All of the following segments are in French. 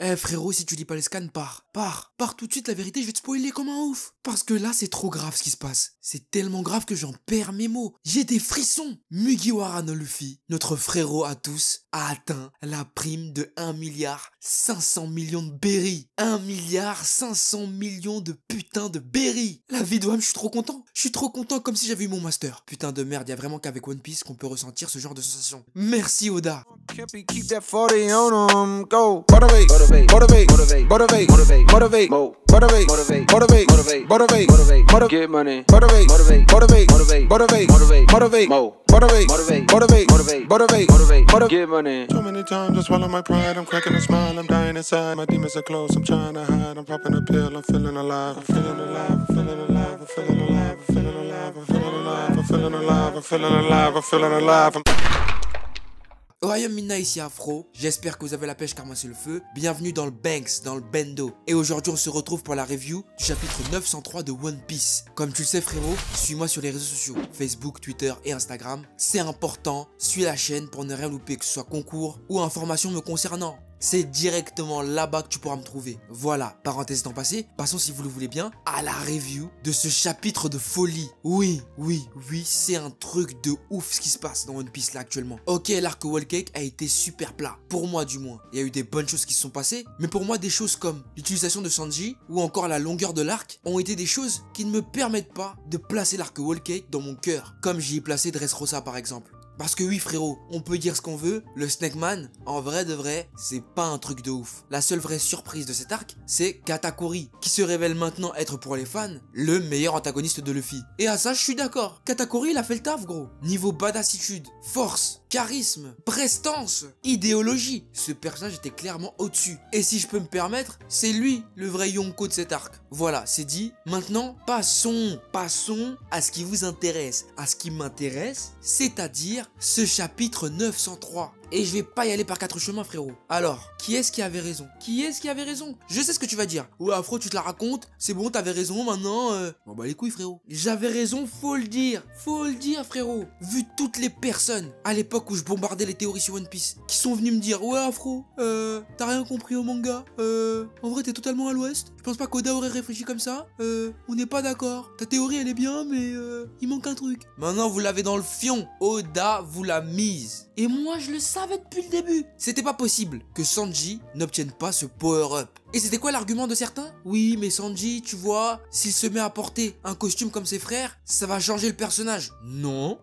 Eh frérot, si tu lis pas les scans, pars tout de suite, la vérité, je vais te spoiler comme un ouf. Parce que là, c'est trop grave ce qui se passe. C'est tellement grave que j'en perds mes mots. J'ai des frissons. Mugiwara no Luffy, notre frérot à tous, a atteint la prime de 1,5 milliard de berry. 1,5 milliard de putain de berry. La vie de Wam, je suis trop content. Je suis trop content comme si j'avais eu mon master. Putain de merde, y a vraiment qu'avec One Piece qu'on peut ressentir ce genre de sensation. Merci Oda. Keep that 40 on 'em, go. Motivate, motivate, motivate, motivate, motivate, motivate, motivate, motivate, motivate, motivate, motivate, motivate, motivate, get money, motivate, motivate, motivate, motivate, motivate, motivate, motivate, motivate, motivate, motivate, motivate, motivate, motivate, get money. Too many times I swallow my pride, I'm cracking a smile, I'm dying inside, my demons are close, I'm trying to hide, I'm popping a pill, I'm feeling alive, I'm feeling alive, I'm feeling alive, I'm feeling alive, I'm feeling alive, I'm feeling alive, I'm feeling alive, I'm feeling alive, I'm feeling alive, I'm Royaume Mina ici Afro, j'espère que vous avez la pêche car moi c'est le feu. Bienvenue dans le Banks, dans le Bendo. Et aujourd'hui on se retrouve pour la review du chapitre 903 de One Piece. Comme tu le sais frérot, suis-moi sur les réseaux sociaux, Facebook, Twitter et Instagram. C'est important, suis la chaîne pour ne rien louper, que ce soit concours ou informations me concernant. C'est directement là-bas que tu pourras me trouver. Voilà, parenthèse étant passée, passons si vous le voulez bien à la review de ce chapitre de folie. Oui, c'est un truc de ouf ce qui se passe dans One Piece là actuellement. Ok, l'arc Whole Cake a été super plat, pour moi du moins. Il y a eu des bonnes choses qui se sont passées, mais pour moi des choses comme l'utilisation de Sanji ou encore la longueur de l'arc ont été des choses qui ne me permettent pas de placer l'arc Whole Cake dans mon cœur, comme j'y ai placé Dressrosa par exemple. Parce que oui frérot, on peut dire ce qu'on veut, le Snake Man, en vrai de vrai, c'est pas un truc de ouf. La seule vraie surprise de cet arc, c'est Katakuri, qui se révèle maintenant être pour les fans, le meilleur antagoniste de Luffy. Et à ça, je suis d'accord. Katakuri, il a fait le taf gros. Niveau badassitude, force, charisme, prestance, idéologie, ce personnage était clairement au-dessus. Et si je peux me permettre, c'est lui le vrai Yonko de cet arc. Voilà, c'est dit. Maintenant, passons à ce qui vous intéresse, à ce qui m'intéresse, c'est-à-dire ce chapitre 903. Et je vais pas y aller par quatre chemins frérot. Alors, qui est-ce qui avait raison? Qui est-ce qui avait raison? Je sais ce que tu vas dire. Ouais Afro, tu te la racontes, c'est bon, t'avais raison, maintenant Bon bah les couilles frérot. J'avais raison, faut le dire frérot. Vu toutes les personnes à l'époque où je bombardais les théories sur One Piece qui sont venus me dire ouais Afro, t'as rien compris au manga, en vrai t'es totalement à l'ouest. Je pense pas qu'Oda aurait réfléchi comme ça, on n'est pas d'accord. Ta théorie elle est bien mais il manque un truc. Maintenant vous l'avez dans le fion, Oda vous l'a mise. Et moi je le savais depuis le début. C'était pas possible que Sanji n'obtienne pas ce power-up. Et c'était quoi l'argument de certains? Oui, mais Sanji, tu vois, s'il se met à porter un costume comme ses frères, ça va changer le personnage. Non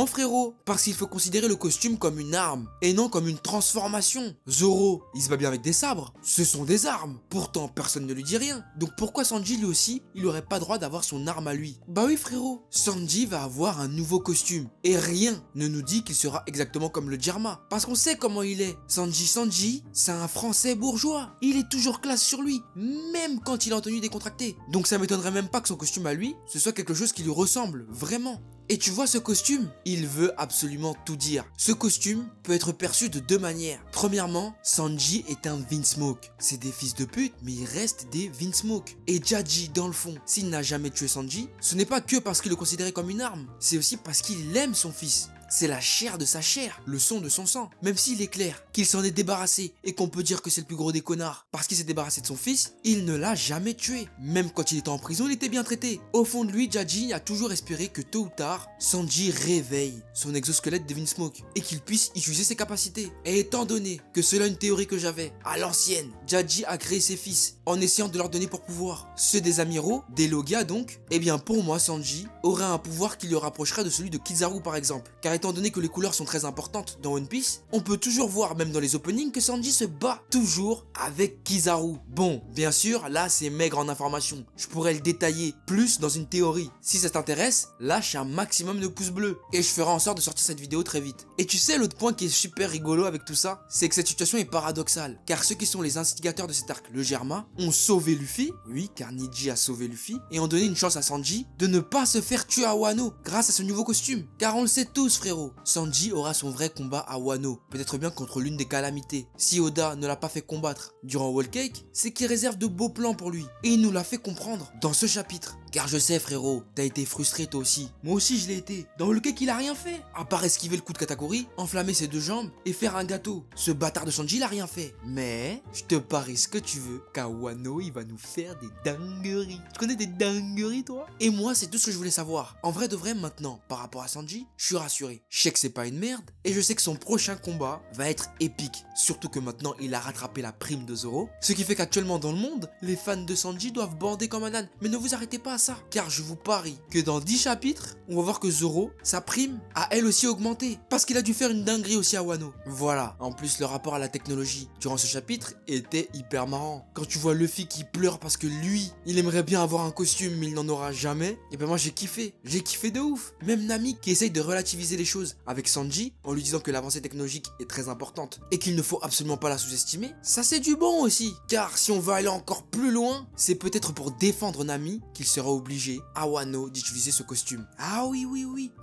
frérot, parce qu'il faut considérer le costume comme une arme, et non comme une transformation. Zoro, il se bat bien avec des sabres, ce sont des armes. Pourtant, personne ne lui dit rien. Donc pourquoi Sanji, lui aussi, il aurait pas droit d'avoir son arme à lui? Bah oui frérot, Sanji va avoir un nouveau costume, et rien ne nous dit qu'il sera exactement comme le Jarma. Parce qu'on sait comment il est. Sanji, c'est un français bourgeois. Il est toujours classe sur lui, même quand il est en tenue décontractée. Donc ça m'étonnerait même pas que son costume à lui, ce soit quelque chose qui lui ressemble, vraiment. Et tu vois ce costume, il veut absolument tout dire. Ce costume peut être perçu de deux manières. Premièrement, Sanji est un Vinsmoke. C'est des fils de pute, mais ils restent des Vinsmoke. Et Jaji, dans le fond, s'il n'a jamais tué Sanji, ce n'est pas que parce qu'il le considérait comme une arme, c'est aussi parce qu'il aime son fils. C'est la chair de sa chair, le sang de son sang. Même s'il est clair qu'il s'en est débarrassé et qu'on peut dire que c'est le plus gros des connards parce qu'il s'est débarrassé de son fils, il ne l'a jamais tué. Même quand il était en prison, il était bien traité. Au fond de lui, Jaji a toujours espéré que tôt ou tard, Sanji réveille son exosquelette de Vinsmoke et qu'il puisse utiliser ses capacités. Et étant donné que cela est une théorie que j'avais, à l'ancienne, Jaji a créé ses fils en essayant de leur donner pour pouvoir. Ceux des Amiraux, des Logia donc, eh bien pour moi, Sanji aurait un pouvoir qui le rapprocherait de celui de Kizaru par exemple. Car étant donné que les couleurs sont très importantes dans One Piece, on peut toujours voir, même dans les openings, que Sanji se bat toujours avec Kizaru. Bon, bien sûr, là c'est maigre en information. Je pourrais le détailler plus dans une théorie. Si ça t'intéresse, lâche un maximum de pouces bleus. Et je ferai en sorte de sortir cette vidéo très vite. Et tu sais, l'autre point qui est super rigolo avec tout ça, c'est que cette situation est paradoxale. Car ceux qui sont les instigateurs de cet arc, le Germa, ont sauvé Luffy, oui, car Niji a sauvé Luffy, et ont donné une chance à Sanji de ne pas se faire tuer à Wano grâce à ce nouveau costume. Car on le sait tous, frérot, Sanji aura son vrai combat à Wano, peut-être bien contre l'une des calamités. Si Oda ne l'a pas fait combattre durant Whole Cake, c'est qu'il réserve de beaux plans pour lui, et il nous l'a fait comprendre dans ce chapitre. Car je sais frérot, t'as été frustré toi aussi. Moi aussi je l'ai été. Dans le cake il a rien fait. À part esquiver le coup de Katakuri, enflammer ses deux jambes et faire un gâteau. Ce bâtard de Sanji il a rien fait. Mais, je te parie ce que tu veux, Wano il va nous faire des dingueries. Tu connais des dingueries toi? Et moi c'est tout ce que je voulais savoir. En vrai de vrai maintenant, par rapport à Sanji, je suis rassuré. Je sais que c'est pas une merde et je sais que son prochain combat va être épique. Surtout que maintenant il a rattrapé la prime de Zoro. Ce qui fait qu'actuellement dans le monde, les fans de Sanji doivent bander comme un âne. Mais ne vous arrêtez pas à ça, car je vous parie que dans 10 chapitres, on va voir que Zoro, sa prime, a elle aussi augmenté. Parce qu'il a dû faire une dinguerie aussi à Wano. Voilà, en plus le rapport à la technologie durant ce chapitre était hyper marrant. Quand tu vois Luffy qui pleure parce que lui, il aimerait bien avoir un costume mais il n'en aura jamais, et ben moi j'ai kiffé de ouf. Même Nami qui essaye de relativiser les choses avec Sanji en lui disant que l'avancée technologique est très importante et qu'il ne faut absolument pas la sous-estimer, ça c'est du bon aussi. Car si on veut aller encore plus loin, c'est peut-être pour défendre Nami qu'il sera obligé à Wano d'utiliser ce costume. Ah oui,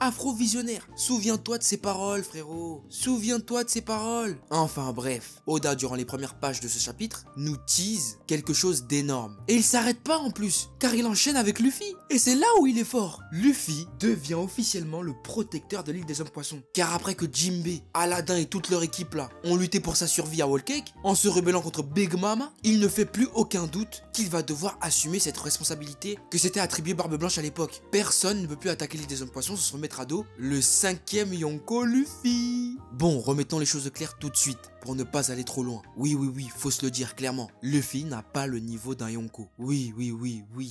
Afro-visionnaire, souviens-toi de ces paroles frérot, souviens-toi de ces paroles. Enfin bref, Oda durant les premières pages de ce chapitre nous tease quelque chose d'énorme. Et il s'arrête pas en plus, car il enchaîne avec Luffy. Et c'est là où il est fort. Luffy devient officiellement le protecteur de l'île des hommes poissons. Car après que Jinbe, Aladdin et toute leur équipe là ont lutté pour sa survie à Whole Cake, en se rebellant contre Big Mama, il ne fait plus aucun doute qu'il va devoir assumer cette responsabilité que s'était attribuée Barbe Blanche à l'époque. Personne ne peut plus attaquer l'île des hommes poissons sans se remettre à dos le 5e Yonko Luffy. Bon, remettons les choses claires tout de suite. Pour ne pas aller trop loin. Oui, faut se le dire clairement. Luffy n'a pas le niveau d'un Yonko. Oui,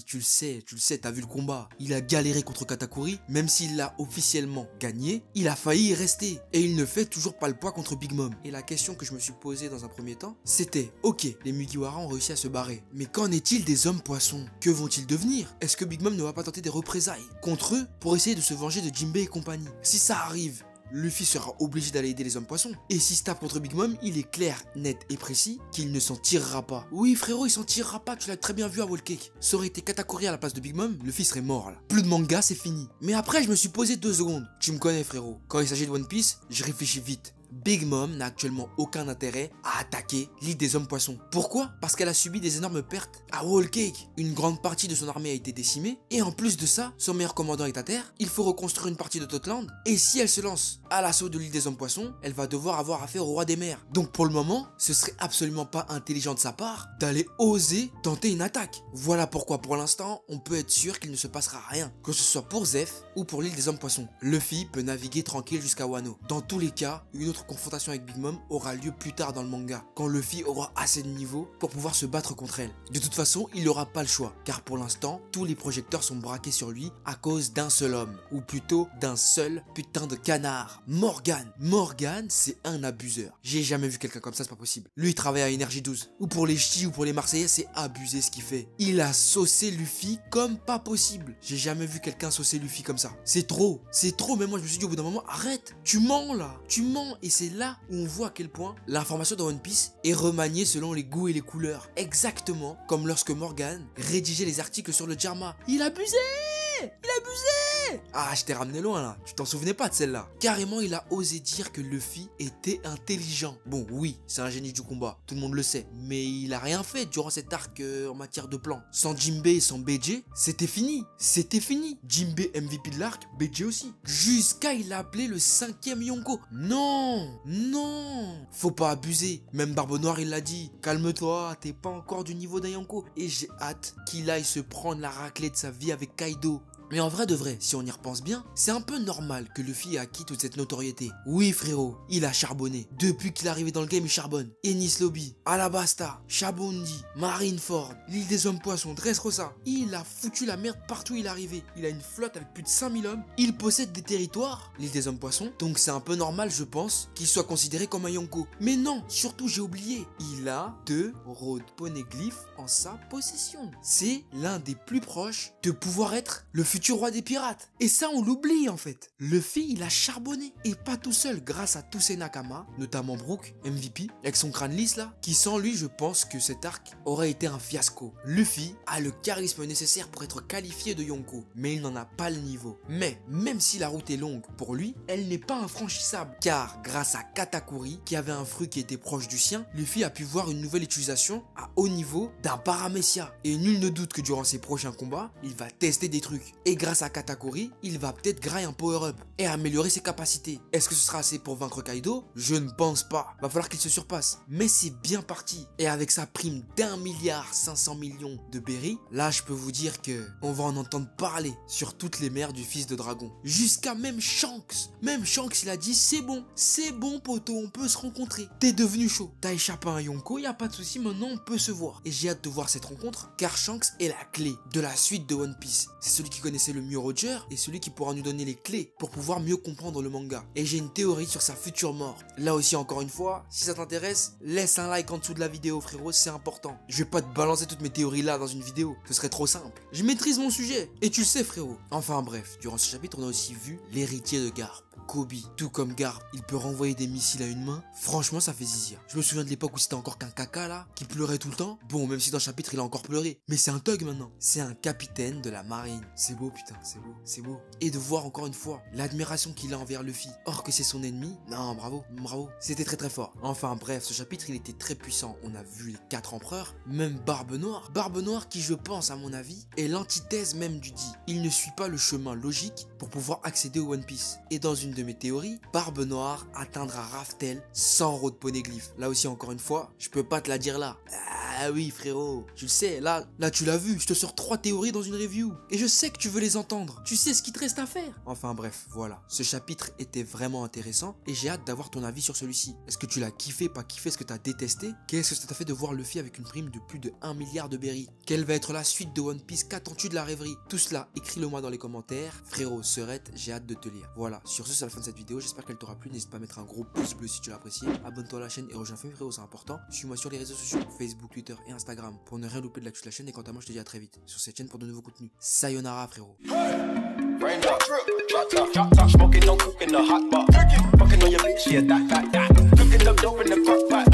tu le sais, t'as vu le combat. Il a galéré contre Katakuri, même s'il l'a officiellement gagné, il a failli y rester. Et il ne fait toujours pas le poids contre Big Mom. Et la question que je me suis posée dans un premier temps, c'était, ok, les Mugiwara ont réussi à se barrer, mais qu'en est-il des hommes poissons? Que vont-ils devenir? Est-ce que Big Mom ne va pas tenter des représailles contre eux pour essayer de se venger de Jinbe et compagnie? Si ça arrive, Luffy sera obligé d'aller aider les hommes poissons. Et si se tape contre Big Mom, il est clair, net et précis qu'il ne s'en tirera pas. Oui frérot, il s'en tirera pas, tu l'as très bien vu à Whole Cake. Ça aurait été Katakuri à la place de Big Mom, Luffy serait mort là. Plus de manga, c'est fini. Mais après, je me suis posé 2 secondes. Tu me connais frérot, quand il s'agit de One Piece, je réfléchis vite. Big Mom n'a actuellement aucun intérêt à attaquer l'île des hommes poissons. Pourquoi? Parce qu'elle a subi des énormes pertes à Whole Cake. Une grande partie de son armée a été décimée. Et en plus de ça, son meilleur commandant est à terre. Il faut reconstruire une partie de Totland. Et si elle se lance à l'assaut de l'île des hommes poissons, elle va devoir avoir affaire au roi des mers. Donc pour le moment, ce serait absolument pas intelligent de sa part d'aller oser tenter une attaque. Voilà pourquoi pour l'instant, on peut être sûr qu'il ne se passera rien. Que ce soit pour Zeph ou pour l'île des hommes poissons. Luffy peut naviguer tranquille jusqu'à Wano. Dans tous les cas, une autre confrontation avec Big Mom aura lieu plus tard dans le manga, quand Luffy aura assez de niveau pour pouvoir se battre contre elle. De toute façon, il n'aura pas le choix, car pour l'instant, tous les projecteurs sont braqués sur lui à cause d'un seul homme, ou plutôt d'un seul putain de canard, Morgan. Morgan, c'est un abuseur. J'ai jamais vu quelqu'un comme ça, c'est pas possible. Lui, il travaille à Énergie 12, ou pour les ch'tis ou pour les Marseillais, c'est abusé ce qu'il fait. Il a saucé Luffy comme pas possible. J'ai jamais vu quelqu'un saucer Luffy comme ça. C'est trop, mais moi je me suis dit au bout d'un moment, arrête, tu mens là, tu mens, et c'est là où on voit à quel point l'information dans One Piece est remaniée selon les goûts et les couleurs. Exactement comme lorsque Morgan rédigeait les articles sur le Jarma. Il abusait! Ah, je t'ai ramené loin là, tu t'en souvenais pas de celle-là. Carrément, il a osé dire que Luffy était intelligent. Bon, oui, c'est un génie du combat, tout le monde le sait, mais il a rien fait durant cet arc en matière de plan. Sans Jinbe et sans BJ, c'était fini. Jinbe MVP de l'arc, BJ aussi. Jusqu'à il l'a appelé le 5e Yonko. Non, faut pas abuser. Même Barbe Noire, il l'a dit. Calme-toi, t'es pas encore du niveau d'un Yonko. Et j'ai hâte qu'il aille se prendre la raclée de sa vie avec Kaido. Mais en vrai de vrai, si on y repense bien, c'est un peu normal que Luffy ait acquis toute cette notoriété. Oui frérot, il a charbonné. Depuis qu'il est arrivé dans le game, il charbonne. Enies Lobby, Alabasta, Shabondi, Marineford, l'île des hommes poissons, Dressrosa. Il a foutu la merde partout où il est arrivé. Il a une flotte avec plus de 5000 hommes. Il possède des territoires, l'île des hommes poissons. Donc c'est un peu normal, je pense, qu'il soit considéré comme un Yonko. Mais non, surtout j'ai oublié. Il a 2 road poneglyphes en sa possession. C'est l'un des plus proches de pouvoir être le futur futur roi des pirates. Et ça, on l'oublie en fait. Luffy, il a charbonné. Et pas tout seul, grâce à tous ses Nakama, notamment Brook, MVP, avec son crâne lisse là, qui sans lui, je pense que cet arc aurait été un fiasco. Luffy a le charisme nécessaire pour être qualifié de Yonko, mais il n'en a pas le niveau. Mais, même si la route est longue pour lui, elle n'est pas infranchissable, car grâce à Katakuri, qui avait un fruit qui était proche du sien, Luffy a pu voir une nouvelle utilisation à haut niveau d'un Paramecia. Et nul ne doute que durant ses prochains combats, il va tester des trucs. Et grâce à Katakuri, il va peut-être grailler un power-up et améliorer ses capacités. Est-ce que ce sera assez pour vaincre Kaido? Je ne pense pas. Va falloir qu'il se surpasse. Mais c'est bien parti. Et avec sa prime d'1,5 milliard de berry, là je peux vous dire que on va en entendre parler sur toutes les mers du fils de dragon. Jusqu'à même Shanks. Même Shanks, il a dit c'est bon poto, on peut se rencontrer. T'es devenu chaud. T'as échappé à un Yonko, y a pas de souci, maintenant on peut se voir. Et j'ai hâte de voir cette rencontre, car Shanks est la clé de la suite de One Piece. C'est celui qui connaissait le mieux Roger et celui qui pourra nous donner les clés pour pouvoir mieux comprendre le manga. Et j'ai une théorie sur sa future mort. Là aussi, encore une fois, si ça t'intéresse, laisse un like en dessous de la vidéo, frérot, c'est important. Je vais pas te balancer toutes mes théories là dans une vidéo, ce serait trop simple. Je maîtrise mon sujet, et tu le sais, frérot. Enfin bref, durant ce chapitre, on a aussi vu l'héritier de Garp. Kobe, tout comme Garp, il peut renvoyer des missiles à une main. Franchement, ça fait zizir. Je me souviens de l'époque où c'était encore qu'un caca là, qui pleurait tout le temps. Bon, même si dans le chapitre il a encore pleuré, mais c'est un thug maintenant. C'est un capitaine de la marine. C'est beau, putain, c'est beau, c'est beau. Et de voir encore une fois l'admiration qu'il a envers Luffy, or que c'est son ennemi. Non, bravo, bravo. C'était très très fort. Enfin bref, ce chapitre il était très puissant. On a vu les 4 empereurs, même Barbe Noire. Barbe Noire qui, je pense à mon avis, est l'antithèse même du dit. Il ne suit pas le chemin logique pour pouvoir accéder au One Piece. Et dans une de mes théories, Barbe Noire atteindra Raftel sans Road Poneglyph. Là aussi, encore une fois, je peux pas te la dire là. Ah oui, frérot, tu le sais, là tu l'as vu, je te sors 3 théories dans une review. Et je sais que tu veux les entendre. Tu sais ce qu'il te reste à faire. Enfin bref, voilà. Ce chapitre était vraiment intéressant et j'ai hâte d'avoir ton avis sur celui-ci. Est-ce que tu l'as kiffé, pas kiffé, est-ce que t'as détesté? Qu'est-ce que ça t'a fait de voir Luffy avec une prime de plus de 1 milliard de berry? Quelle va être la suite de One Piece? Qu'attends-tu de la rêverie? Tout cela, écris-le moi dans les commentaires. Frérot, Serette, j'ai hâte de te lire. Voilà, sur ce, c'est la fin de cette vidéo. J'espère qu'elle t'aura plu. N'hésite pas à mettre un gros pouce bleu si tu l'as apprécié. Abonne-toi à la chaîne et rejoins Famille, frérot, c'est important. Suis-moi sur les réseaux sociaux, Facebook, Twitter et Instagram pour ne rien louper de l'actu de la chaîne. Et quant à moi, je te dis à très vite sur cette chaîne pour de nouveaux contenus. Sayonara, frérot. Smoking, no cooking, the hot pot. Fucking on your bitch, yeah, that. Cooking up dope in the crock pot.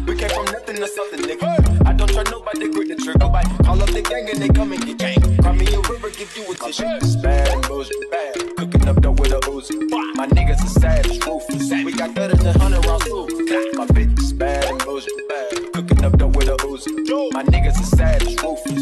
We came from nothing to something, nigga. I don't try nobody, grip the trigger. Call up the gang and they come and get gang. Call me a river, give you a tissue. Bad and bullshit, bad. Cooking up dope with a Uzi. My niggas are savage, ruthless. We got better than 100 rounds too. My bitch is bad and bullshit, bad. Cooking up dope with a Uzi. My niggas are savage, ruthless.